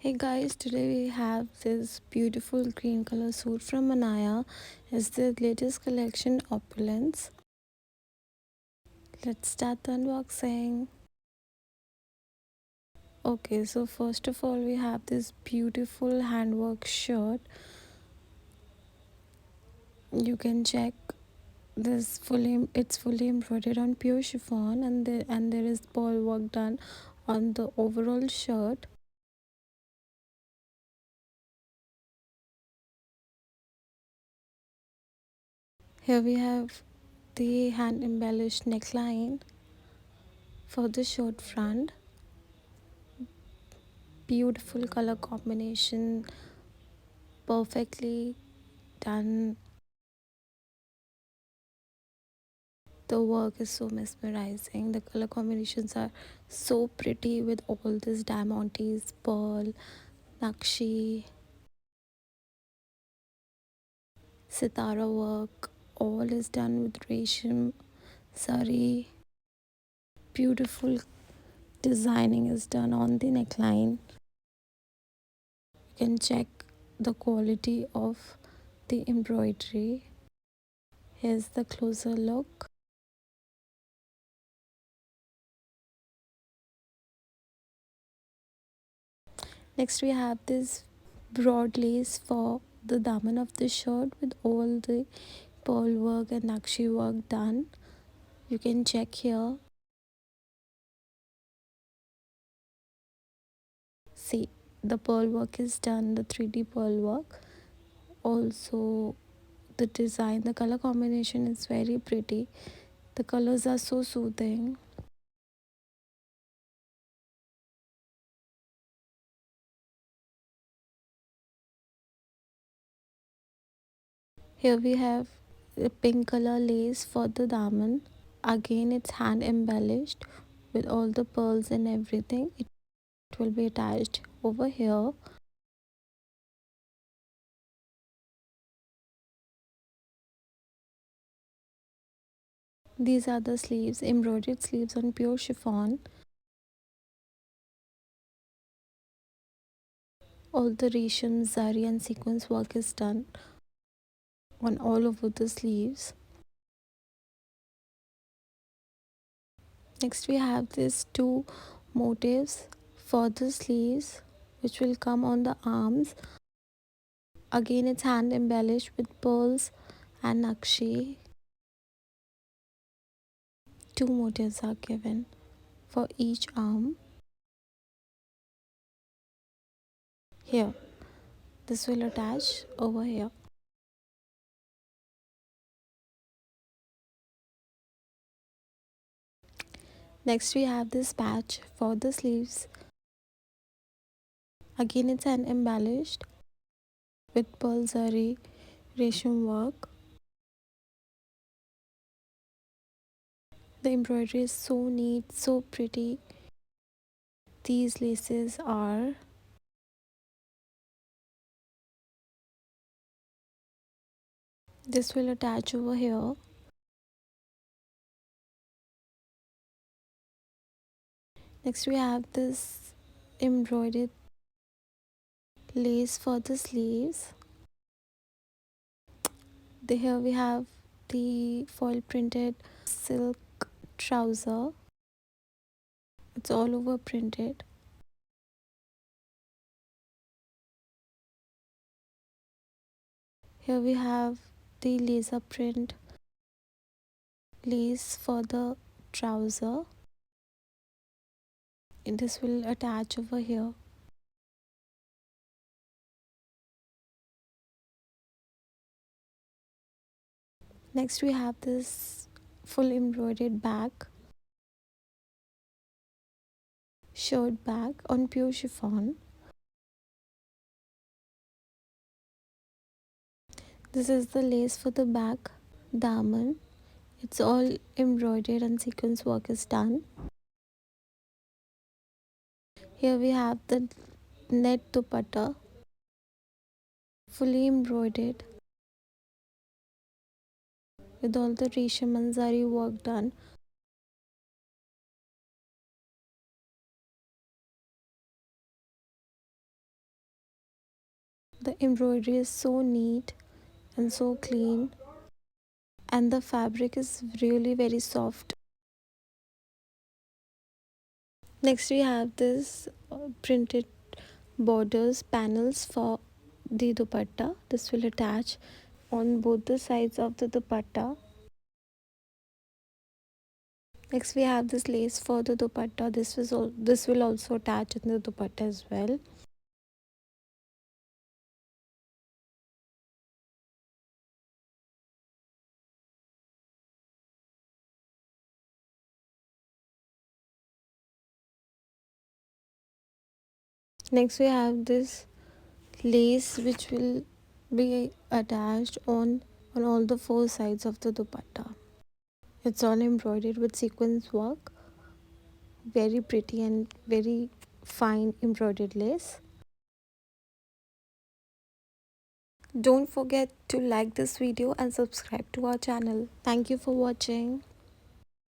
Hey guys, today we have this beautiful green color suit from Anaya. It's the latest collection Opulence. Let's start the unboxing. Okay, so first of all we have this beautiful handwork shirt. You can check this it's fully embroidered on pure chiffon, and there is pearl work done on the overall shirt. Here we have the hand embellished neckline for the shirt front. Beautiful color combination, perfectly done. The work is so mesmerizing. The color combinations are so pretty with all this diamantes, pearl, nakshi, sitara work. All is done with resham, sari. Beautiful designing is done on the neckline. You can check the quality of the embroidery. Here's the closer look. Next we have this broad lace for the daman of the shirt with all the pearl work and nakshi work done. You can check here. See, the pearl work is done, the 3D pearl work. Also, the design, the color combination is very pretty. The colors are so soothing. Here we have a pink color lace for the daman. Again, it's hand embellished with all the pearls and everything. It will be attached over here. These are the sleeves, embroidered sleeves on pure chiffon. All the resham, zari and sequence work is done on all over the sleeves. Next we have these two motifs for the sleeves which will come on the arms. Again, it's hand embellished with pearls and nakshi. Two motifs are given for each arm. Here, this will attach over here. Next we have this patch for the sleeves. Again, it's hand embellished with pearl zari resham work. The embroidery is so neat, so pretty. These laces are this will attach over here. Next we have this embroidered lace for the sleeves. Here we have the foil printed silk trouser. It's all over printed. Here we have the laser print lace for the trouser. And this will attach over here. Next we have this full embroidered bag, shirt bag on pure chiffon. This is the lace for the back daman. It's all embroidered and sequence work is done. Here we have the net dupatta, fully embroidered with all the resham and zari work done. The embroidery is so neat and so clean, and the fabric is really very soft. Next, we have this printed borders panels for the dupatta. This will attach on both the sides of the dupatta. Next, we have this lace for the dupatta. This will also attach in the dupatta as well. Next, we have this lace which will be attached on all the four sides of the dupatta. It's all embroidered with sequins work, very pretty and very fine embroidered lace. Don't forget to like this video and subscribe to our channel. Thank you for watching.